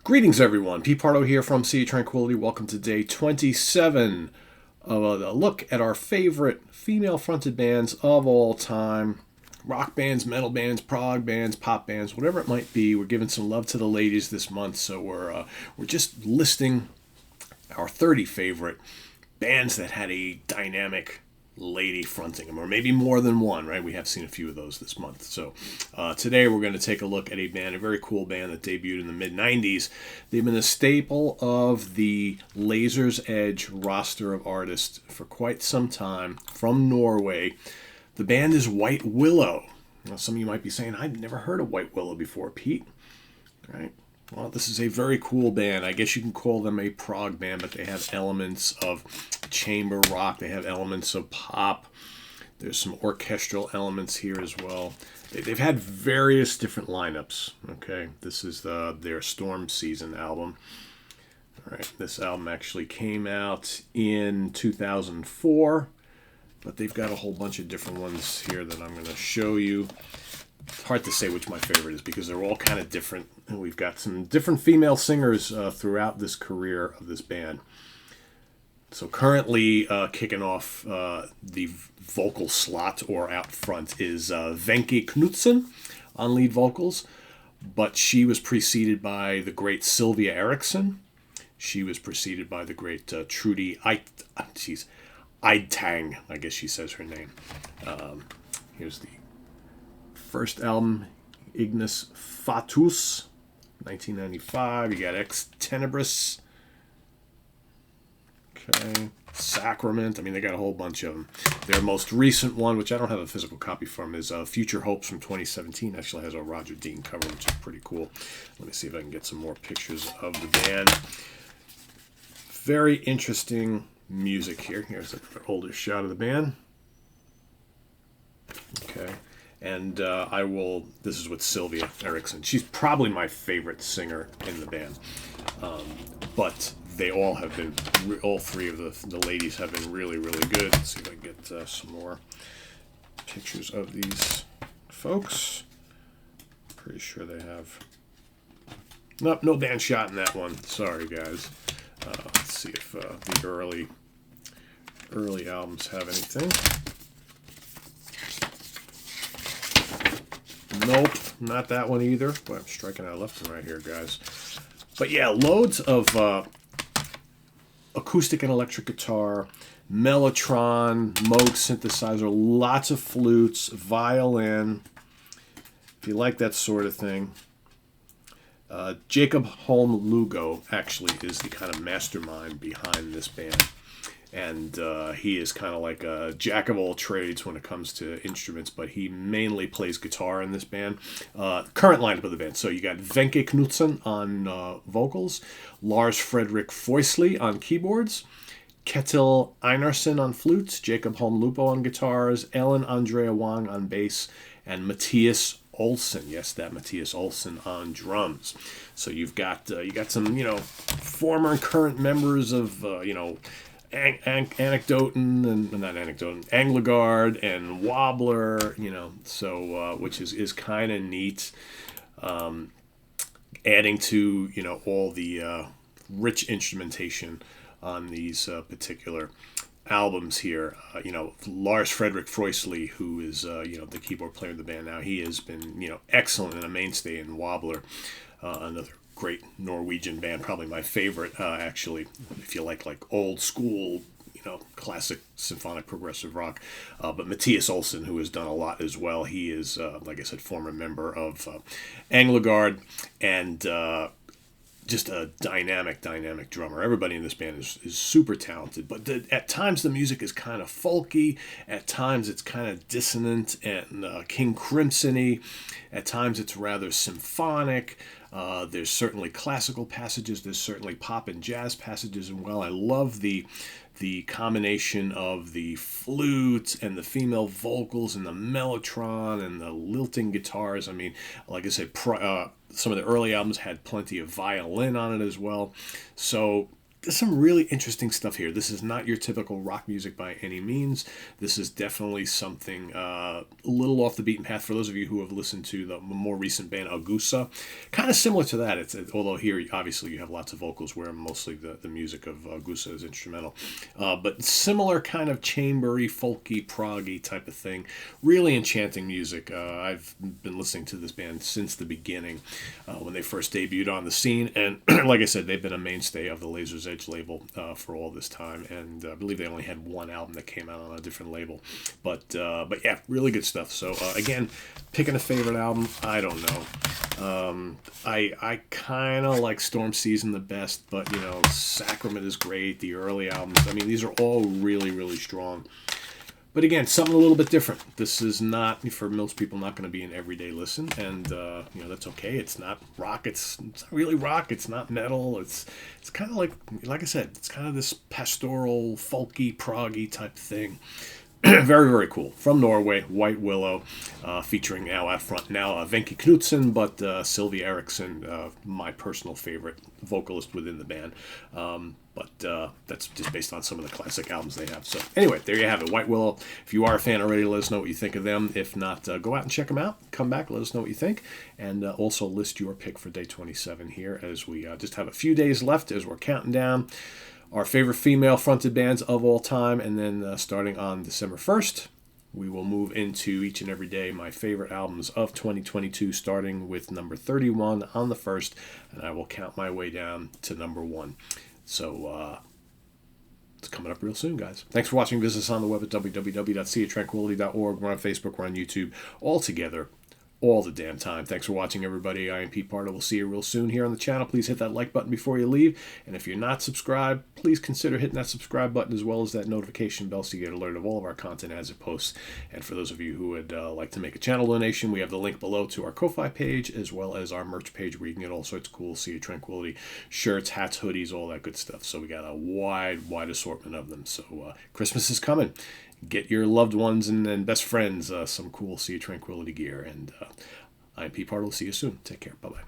Greetings, everyone. Pete Pardo here from Sea of Tranquility. Welcome to day 27 of a look at our favorite female-fronted bands of all time. Rock bands, metal bands, prog bands, pop bands, whatever it might be. We're giving some love to the ladies this month, so we're just listing our 30 favorite bands that had a dynamic lady fronting them, or maybe more than one, right? We have seen a few of those this month. So today we're going to take a look at a band, a very cool band that debuted in the mid-90s. They've been a staple of the Laser's Edge roster of artists for quite some time, from Norway. The band is White Willow. Now, some of you might be saying, I've never heard of White Willow before, Pete. Right? Well, this is a very cool band. I guess you can call them a prog band, but they have elements of chamber rock. They have elements of pop. There's some orchestral elements here as well. They've had various different lineups. Okay, this is their Storm Season album. All right, this album actually came out in 2004, but they've got a whole bunch of different ones here that I'm going to show you. It's hard to say which my favorite is because they're all kind of different. And we've got some different female singers throughout this career of this band. So currently kicking off the vocal slot or out front is Wenche Knudsen on lead vocals. But she was preceded by the great Sylvia Eriksson. She was preceded by the great Trudy Eidtang, I guess she says her name. Here's the first album, Ignis Fatuus, 1995. You got Ex Tenebris. Okay. Sacrament. I mean, they got a whole bunch of them. Their most recent one, which I don't have a physical copy from, is Future Hopes from 2017. Actually has a Roger Dean cover, which is pretty cool. Let me see if I can get some more pictures of the band. Very interesting music here. Here's an older shot of the band. Okay. And this is with Sylvia Eriksson. She's probably my favorite singer in the band. But they all have been, all three of the ladies have been really, really good. Let's see if I can get some more pictures of these folks. Pretty sure they have. Nope, no band shot in that one. Sorry, guys. Let's see if the early albums have anything. Nope, not that one either. Boy, I'm striking out left and right here, guys. But yeah, loads of acoustic and electric guitar, mellotron, Moog synthesizer, lots of flutes, violin, if you like that sort of thing. Jacob Holm Lugo actually is the kind of mastermind behind this band. And he is kind of like a jack of all trades when it comes to instruments, but he mainly plays guitar in this band. Current lineup of the band. So you got Wenche Knudsen on vocals, Lars Fredrik Foysley on keyboards, Ketil Einarsson on flutes, Jacob Holm Lupo on guitars, Ellen Andrea Wang on bass, and Matthias Olsen, yes, that Matthias Olsen on drums. So you got some former and current members of Anecdoten and not Anecdoten, Anglagard and Wobbler, so which is kind of neat. Adding to all the rich instrumentation on these particular albums here. Lars Fredrik Foysley, who is the keyboard player in the band now, he has been excellent and a mainstay in Wobbler, another great Norwegian band, probably my favorite actually, if you like old school classic symphonic progressive rock. But Matthias Olsen, who has done a lot as well, he is like I said, former member of Anglagard, and just a dynamic drummer. Everybody in this band is super talented, but at times the music is kind of folky, at times it's kind of dissonant and King Crimson-y, at times it's rather symphonic. There's certainly classical passages, there's certainly pop and jazz passages, and I love the combination of the flute and the female vocals and the mellotron and the lilting guitars. I mean, like I said, some of the early albums had plenty of violin on it as well. So there's some really interesting stuff here. This is not your typical rock music by any means. This is definitely something a little off the beaten path. For those of you who have listened to the more recent band Augusta, kind of similar to that. Although here obviously you have lots of vocals, where mostly the music of Augusta is instrumental, but similar kind of chambery, folky, proggy type of thing. Really enchanting music. I've been listening to this band since the beginning, when they first debuted on the scene, and like I said, they've been a mainstay of the Laser's Edge label for all this time, and I believe they only had one album that came out on a different label, but yeah, really good stuff. So again, picking a favorite album, I don't know. I kind of like Storm Season the best, but Sacrament is great. The early albums, I mean, these are all really, really strong. But again, something a little bit different. This is not, for most people, not going to be an everyday listen, and that's okay. It's not rock. It's not really rock. It's not metal. It's kind of like I said, it's kind of this pastoral, folky, proggy type thing. Very, very cool. From Norway, White Willow, featuring now out front Wenche Knudsen, but Sylvia Eriksson, my personal favorite vocalist within the band. But that's just based on some of the classic albums they have. So anyway, there you have it, White Willow. If you are a fan already, let us know what you think of them. If not, go out and check them out. Come back, let us know what you think. And also list your pick for day 27 here, as we just have a few days left as we're counting down our favorite female-fronted bands of all time. And then starting on December 1st, we will move into each and every day my favorite albums of 2022, starting with number 31 on the 1st, and I will count my way down to number 1. So it's coming up real soon, guys. Thanks for watching. Visit us on the web at www.seatranquility.org. We're on Facebook. We're on YouTube. All together, all the damn time. Thanks for watching, everybody. I am Pete Pardo. We'll see you real soon here on the channel. Please hit that like button before you leave. And if you're not subscribed, please consider hitting that subscribe button, as well as that notification bell, so you get alert of all of our content as it posts. And for those of you who would like to make a channel donation, we have the link below to our Ko-Fi page, as well as our merch page, where you can get all sorts of cool Sea of Tranquility shirts, hats, hoodies, all that good stuff. So we got a wide assortment of them. So Christmas is coming. Get your loved ones and best friends some cool Sea of Tranquility gear. And I'm Pete Pardo. See you soon. Take care. Bye-bye.